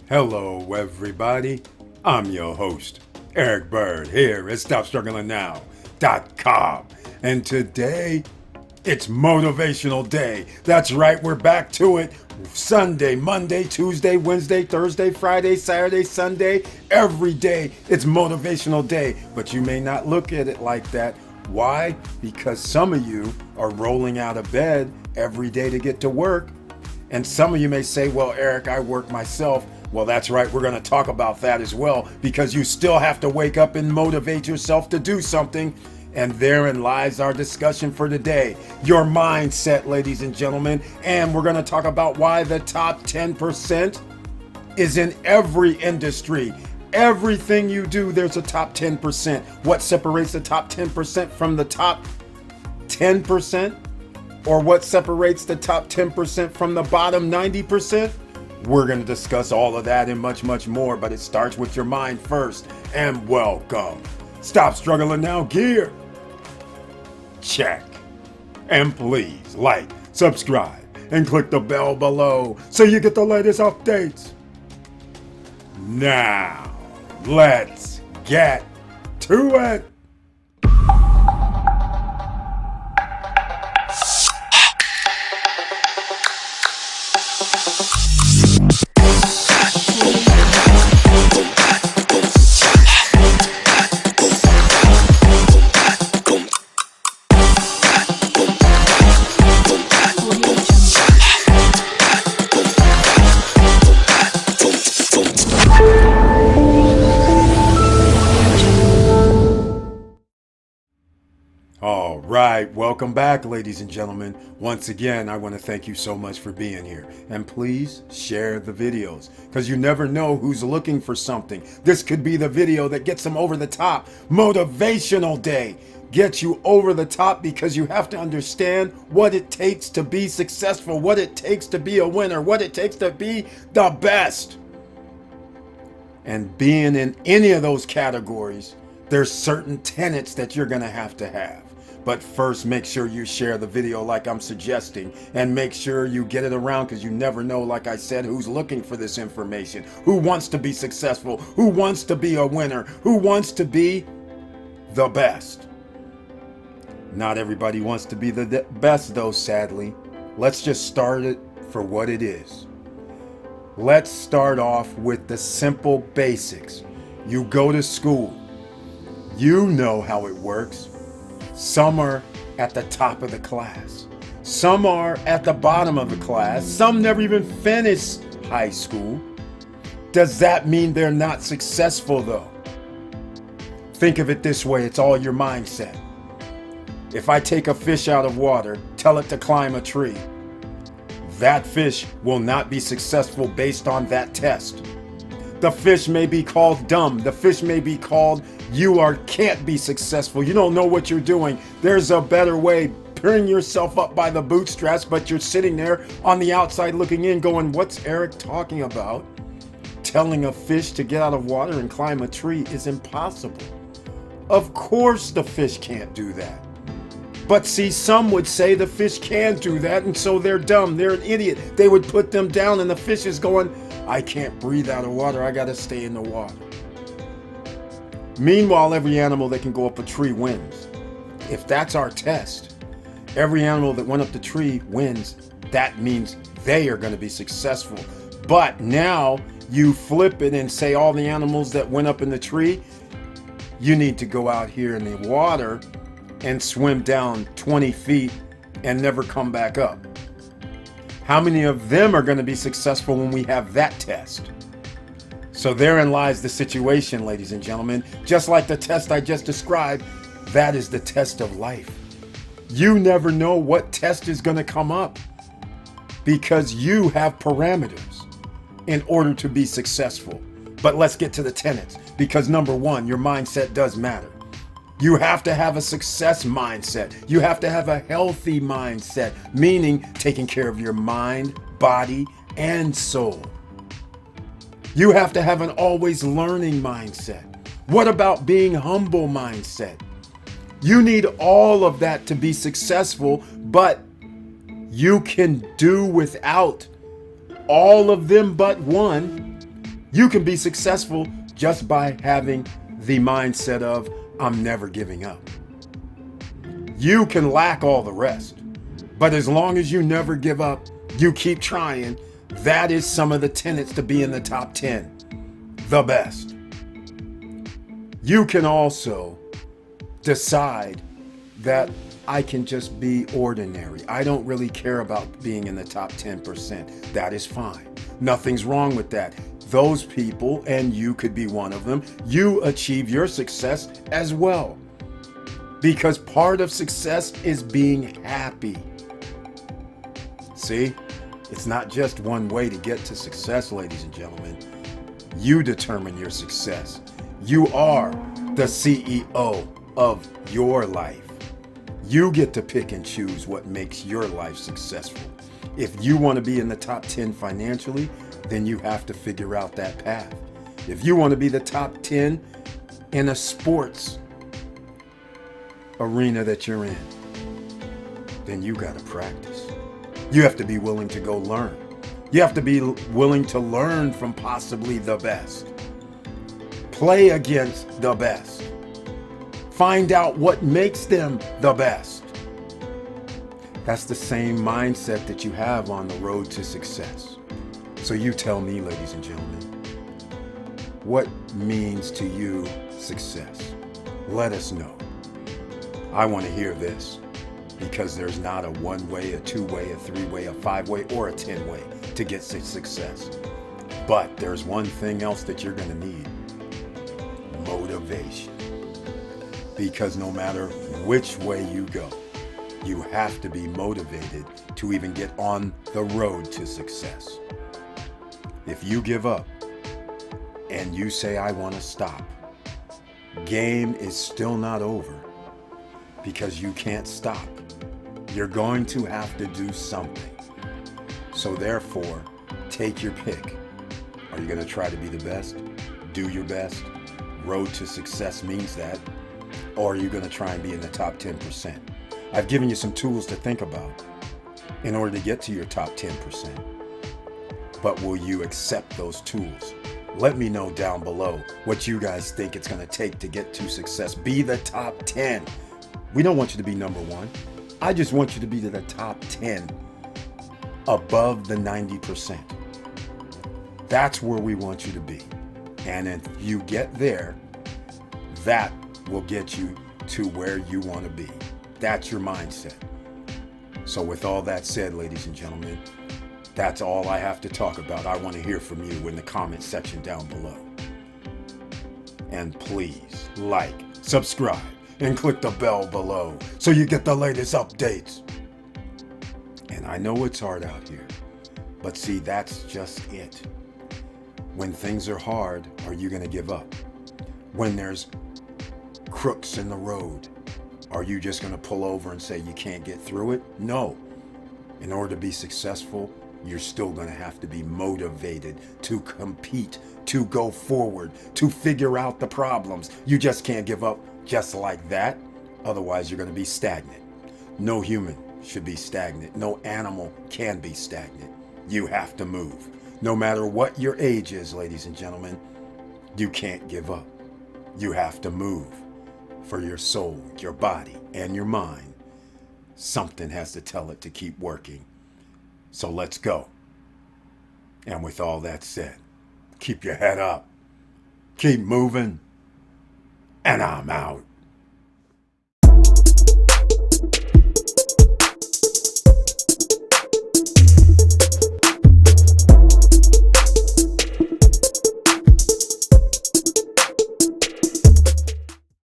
Hello, everybody. I'm your host, Eric Bird, here at StopStrugglingNow.com. And today, it's Motivational Day. That's right, we're back to it. Sunday, Monday, Tuesday, Wednesday, Thursday, Friday, Saturday, Sunday. Every day, it's Motivational Day. But you may not look at it like that. Why? Because some of you are rolling out of bed every day to get to work. And some of you may say, well, Eric, I work myself. Well, that's right. We're going to talk about that as well, because you still have to wake up and motivate yourself to do something. And therein lies our discussion for today. Your mindset, ladies and gentlemen. And we're going to talk about why the top 10% is in every industry. Everything you do, there's a top 10%. What separates the top 10% from the top 10%? Or what separates the top 10% from the bottom 90%? We're going to discuss all of that and much, much more, but it starts with your mind first. And welcome. Stop Struggling Now gear. Check. And please like, subscribe, and click the bell below so you get the latest updates. Now, let's get to it. All right, welcome back, ladies and gentlemen. Once again, I want to thank you so much for being here. And please share the videos, because you never know who's looking for something. This could be the video that gets them over the top. Motivational Day gets you over the top, because you have to understand what it takes to be successful, what it takes to be a winner, what it takes to be the best. And being in any of those categories, there's certain tenets that you're going to have. But first, make sure you share the video like I'm suggesting, and make sure you get it around, because you never know, like I said, who's looking for this information, who wants to be successful, who wants to be a winner, who wants to be the best. Not everybody wants to be the best, though, sadly. Let's just start it for what it is. Let's start off with the simple basics. You go to school. You know how it works. Some are at the top of the class. Some are at the bottom of the class. Some never even finish high school. Does that mean they're not successful, though? Think of it this way. It's all your mindset. If I take a fish out of water, tell it to climb a tree, that fish will not be successful based on that test. The fish may be called dumb. The fish may be called can't be successful. You don't know what you're doing. There's a better way. Pulling yourself up by the bootstraps, but you're sitting there on the outside looking in going, what's Eric talking about? Telling a fish to get out of water and climb a tree is impossible. Of course the fish can't do that. But see, some would say the fish can do that, and so they're dumb. They're an idiot. They would put them down, and the fish is going, I can't breathe out of water. I got to stay in the water. Meanwhile, every animal that can go up a tree wins. If that's our test, every animal that went up the tree wins. That means they are going to be successful. But now you flip it and say all the animals that went up in the tree, you need to go out here in the water and swim down 20 feet and never come back up. How many of them are going to be successful when we have that test? So therein lies the situation, ladies and gentlemen. Just like the test I just described, that is the test of life. You never know what test is going to come up, because you have parameters in order to be successful. But let's get to the tenets, because number one, your mindset does matter. You have to have a success mindset. You have to have a healthy mindset, meaning taking care of your mind, body, and soul. You have to have an always learning mindset. What about being humble mindset? You need all of that to be successful, but you can do without all of them but one. You can be successful just by having the mindset of, I'm never giving up. You can lack all the rest, but as long as you never give up, you keep trying. That is some of the tenets to be in the top 10, the best. You can also decide that I can just be ordinary. I don't really care about being in the top 10%. That is fine. Nothing's wrong with that. Those people, and you could be one of them, you achieve your success as well. Because part of success is being happy. See, it's not just one way to get to success, ladies and gentlemen. You determine your success. You are the CEO of your life. You get to pick and choose what makes your life successful. If you want to be in the top 10 financially, then you have to figure out that path. If you want to be the top 10 in a sports arena that you're in, then you got to practice. You have to be willing to go learn. You have to be willing to learn from possibly the best. Play against the best. Find out what makes them the best. That's the same mindset that you have on the road to success. So you tell me, ladies and gentlemen, what means to you success? Let us know. I want to hear this, because there's not a one-way, a two-way, a three-way, a five-way, or a 10-way to get to success. But there's one thing else that you're going to need: motivation. Because no matter which way you go, you have to be motivated to even get on the road to success. If you give up and you say, I want to stop, game is still not over, because you can't stop. You're going to have to do something. So therefore, take your pick. Are you going to try to be the best? Do your best? Road to success means that. Or are you going to try and be in the top 10%? I've given you some tools to think about in order to get to your top 10%. But will you accept those tools? Let me know down below what you guys think it's going to take to get to success. Be the top 10. We don't want you to be number one. I just want you to be to the top 10, above the 90%. That's where we want you to be. And if you get there, that will get you to where you want to be. That's your mindset. So with all that said, ladies and gentlemen, that's all I have to talk about. I want to hear from you in the comment section down below. And please like, subscribe, and click the bell below so you get the latest updates. And I know it's hard out here, but see, that's just it. When things are hard, are you going to give up? When there's crooks in the road, are you just going to pull over and say you can't get through it? No. In order to be successful, you're still going to have to be motivated to compete, to go forward, to figure out the problems. You just can't give up just like that. Otherwise, you're going to be stagnant. No human should be stagnant. No animal can be stagnant. You have to move. No matter what your age is, ladies and gentlemen, you can't give up. You have to move. For your soul, your body, and your mind, something has to tell it to keep working. So let's go. And with all that said, keep your head up, keep moving, and I'm out.